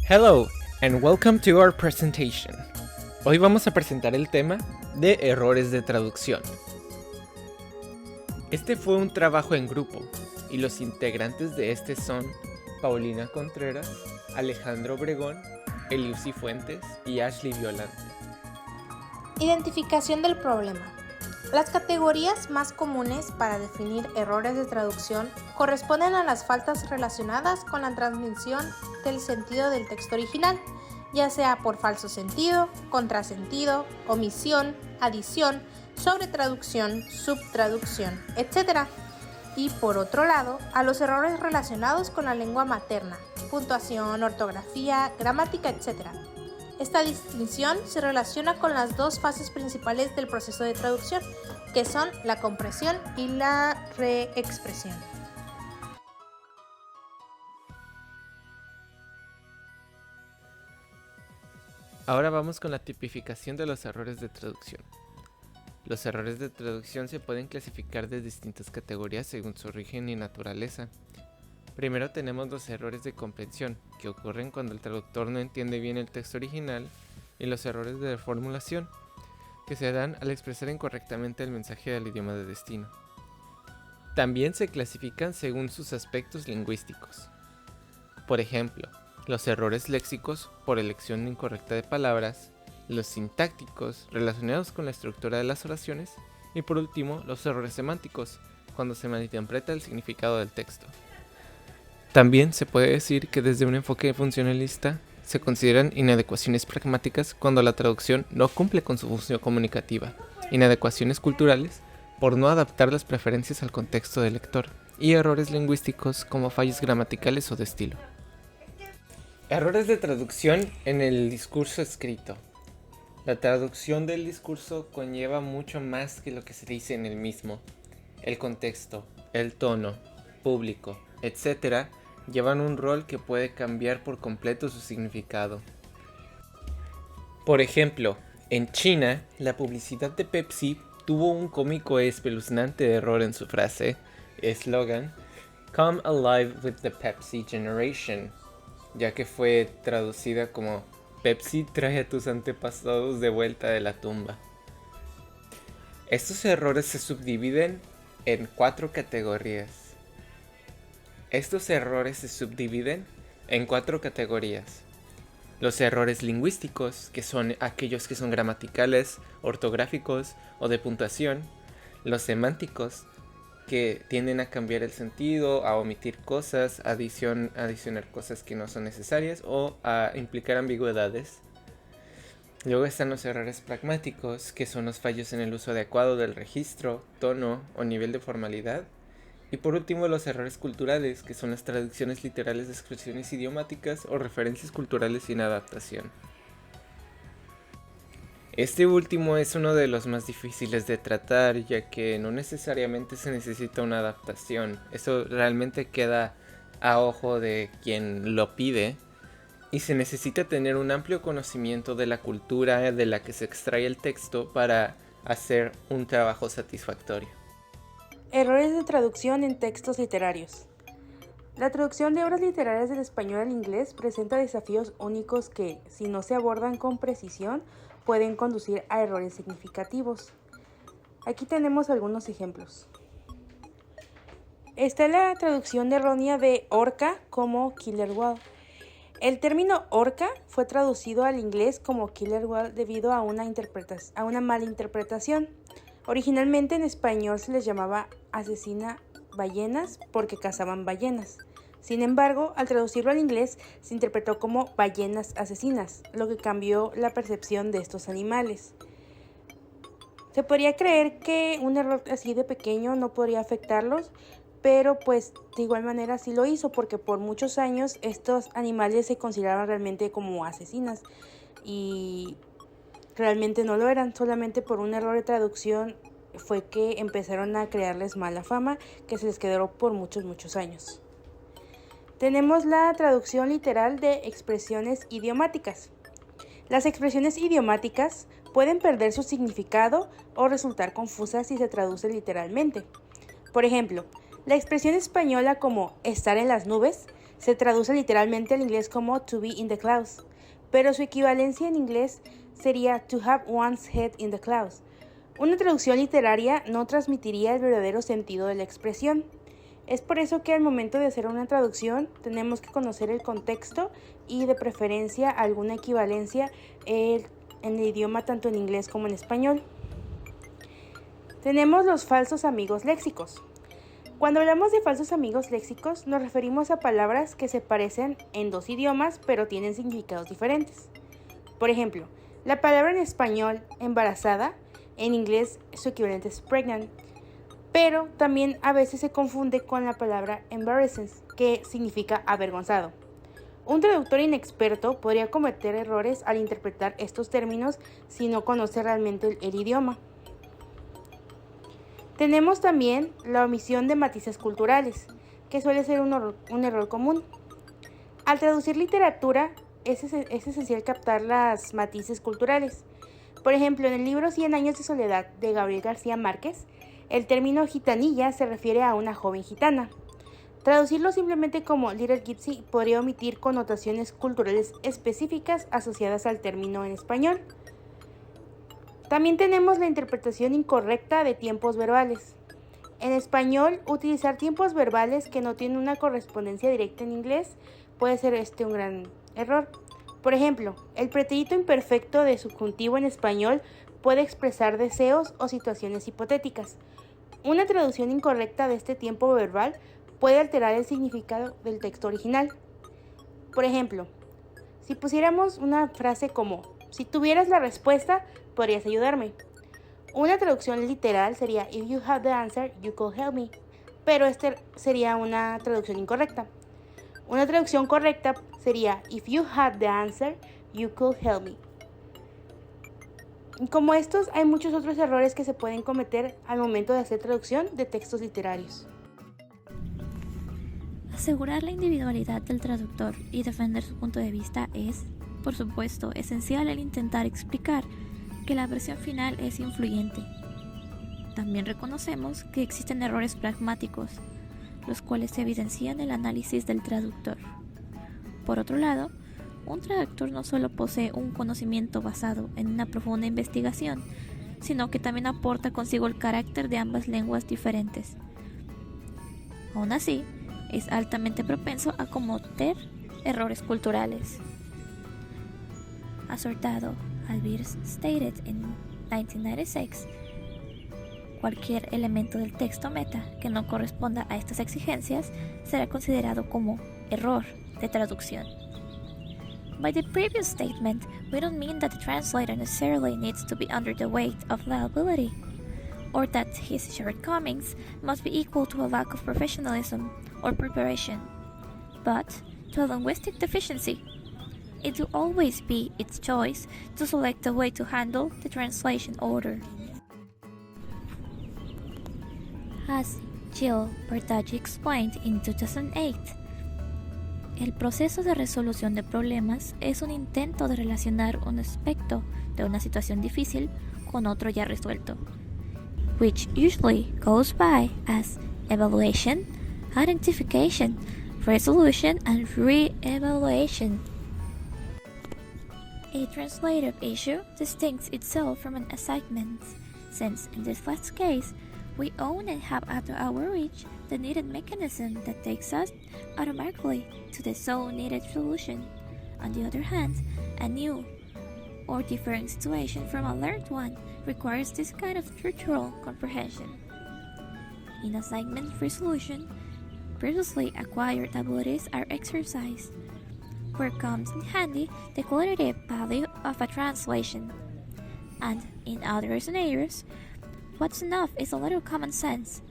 Hello and welcome to our presentation. Hoy vamos a presentar el tema de errores de traducción. Este fue un trabajo en grupo y los integrantes de este son Paulina Contreras, Alejandro Obregón, Eliusi Fuentes y Ashley Violante. Identificación del problema. Las categorías más comunes para definir errores de traducción corresponden a las faltas relacionadas con la transmisión del sentido del texto original, ya sea por falso sentido, contrasentido, omisión, adición, sobretraducción, subtraducción, etc. Y por otro lado, a los errores relacionados con la lengua materna, puntuación, ortografía, gramática, etc. Esta distinción se relaciona con las dos fases principales del proceso de traducción, que son la compresión y la reexpresión. Ahora vamos con la tipificación de los errores de traducción. Los errores de traducción se pueden clasificar de distintas categorías según su origen y naturaleza. Primero tenemos los errores de comprensión, que ocurren cuando el traductor no entiende bien el texto original, y los errores de formulación, que se dan al expresar incorrectamente el mensaje del idioma de destino. También se clasifican según sus aspectos lingüísticos. Por ejemplo, los errores léxicos por elección incorrecta de palabras, los sintácticos relacionados con la estructura de las oraciones, y por último, los errores semánticos, cuando se malinterpreta el significado del texto. También se puede decir que desde un enfoque funcionalista se consideran inadecuaciones pragmáticas cuando la traducción no cumple con su función comunicativa, inadecuaciones culturales por no adaptar las preferencias al contexto del lector, y errores lingüísticos como fallos gramaticales o de estilo. Errores de traducción en el discurso escrito. La traducción del discurso conlleva mucho más que lo que se dice en el mismo. El contexto, el tono, público, etc. llevan un rol que puede cambiar por completo su significado. Por ejemplo, en China, la publicidad de Pepsi tuvo un cómico e espeluznante error en su frase, eslogan, "Come alive with the Pepsi generation", ya que fue traducida como "Pepsi trae a tus antepasados de vuelta de la tumba". Estos errores se subdividen en 4 categorías. Los errores lingüísticos, que son aquellos que son gramaticales, ortográficos o de puntuación. Los semánticos, que tienden a cambiar el sentido, a omitir cosas, adicionar cosas que no son necesarias o a implicar ambigüedades. Luego están los errores pragmáticos, que son los fallos en el uso adecuado del registro, tono o nivel de formalidad. Y por último, los errores culturales, que son las traducciones literales de expresiones idiomáticas o referencias culturales sin adaptación. Este último es uno de los más difíciles de tratar, ya que no necesariamente se necesita una adaptación. Eso realmente queda a ojo de quien lo pide, y se necesita tener un amplio conocimiento de la cultura de la que se extrae el texto para hacer un trabajo satisfactorio. Errores de traducción en textos literarios. La traducción de obras literarias del español al inglés presenta desafíos únicos que, si no se abordan con precisión, pueden conducir a errores significativos. Aquí tenemos algunos ejemplos. Está la traducción errónea de orca como killer whale. El término orca fue traducido al inglés como killer whale debido a una mala interpretación. Originalmente en español se les llamaba asesina ballenas porque cazaban ballenas. Sin embargo, al traducirlo al inglés se interpretó como ballenas asesinas, lo que cambió la percepción de estos animales. Se podría creer que un error así de pequeño no podría afectarlos, pero pues de igual manera sí lo hizo, porque por muchos años estos animales se consideraban realmente como asesinas y realmente no lo eran. Solamente por un error de traducción fue que empezaron a crearles mala fama, que se les quedó por muchos años. Tenemos la traducción literal de expresiones idiomáticas. Las expresiones idiomáticas pueden perder su significado o resultar confusas si se traduce literalmente. Por ejemplo, la expresión española como estar en las nubes se traduce literalmente al inglés como to be in the clouds, pero su equivalencia en inglés sería to have one's head in the clouds. Una traducción literaria no transmitiría el verdadero sentido de la expresión. Es por eso que al momento de hacer una traducción tenemos que conocer el contexto y de preferencia alguna equivalencia en el idioma tanto en inglés como en español. Tenemos los falsos amigos léxicos. Cuando hablamos de falsos amigos léxicos nos referimos a palabras que se parecen en dos idiomas pero tienen significados diferentes. Por ejemplo, la palabra en español embarazada, en inglés su equivalente es pregnant, pero también a veces se confunde con la palabra embarrassing, que significa avergonzado. Un traductor inexperto podría cometer errores al interpretar estos términos si no conoce realmente el idioma. Tenemos también la omisión de matices culturales, que suele ser un error común. Al traducir literatura es esencial captar las matices culturales. Por ejemplo, en el libro 100 años de soledad de Gabriel García Márquez, el término gitanilla se refiere a una joven gitana. Traducirlo simplemente como Little Gypsy podría omitir connotaciones culturales específicas asociadas al término en español. También tenemos la interpretación incorrecta de tiempos verbales. En español, utilizar tiempos verbales que no tienen una correspondencia directa en inglés puede ser un gran error. Por ejemplo, el pretérito imperfecto de subjuntivo en español puede expresar deseos o situaciones hipotéticas. Una traducción incorrecta de este tiempo verbal puede alterar el significado del texto original. Por ejemplo, si pusiéramos una frase como, si tuvieras la respuesta, podrías ayudarme. Una traducción literal sería, if you have the answer, you could help me. Pero sería una traducción incorrecta. Una traducción correcta sería, if you had the answer, you could help me. Como estos, hay muchos otros errores que se pueden cometer al momento de hacer traducción de textos literarios. Asegurar la individualidad del traductor y defender su punto de vista es, por supuesto, esencial al intentar explicar que la versión final es influyente. También reconocemos que existen errores pragmáticos, los cuales se evidencian en el análisis del traductor. Por otro lado, un traductor no solo posee un conocimiento basado en una profunda investigación, sino que también aporta consigo el carácter de ambas lenguas diferentes. Aún así, es altamente propenso a cometer errores culturales. Acertado, Albers stated in 1996, cualquier elemento del texto meta que no corresponda a estas exigencias será considerado como error de traducción. By the previous statement, we don't mean that the translator necessarily needs to be under the weight of liability, or that his shortcomings must be equal to a lack of professionalism or preparation, but to a linguistic deficiency. It will always be its choice to select the way to handle the translation order. As Jill Bertaggi explained in 2008, el proceso de resolución de problemas es un intento de relacionar un aspecto de una situación difícil con otro ya resuelto, which usually goes by as evaluation, identification, resolution, and re-evaluation. A translative issue distincts itself from an assignment, since in this last case, we own and have at our reach the needed mechanism that takes us automatically to the so needed solution. On the other hand, a new or different situation from a learned one requires this kind of structural comprehension. In assignment resolution, previously acquired abilities are exercised, where comes in handy the qualitative value of a translation. And in other scenarios, what's enough is a little common sense.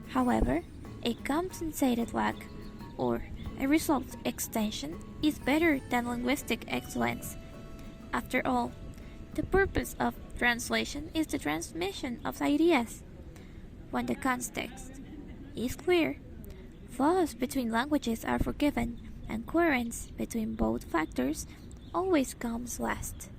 However, a compensated lack or a result extension is better than linguistic excellence. After all, the purpose of translation is the transmission of ideas. When the context is clear, flaws between languages are forgiven, and coherence between both factors always comes last.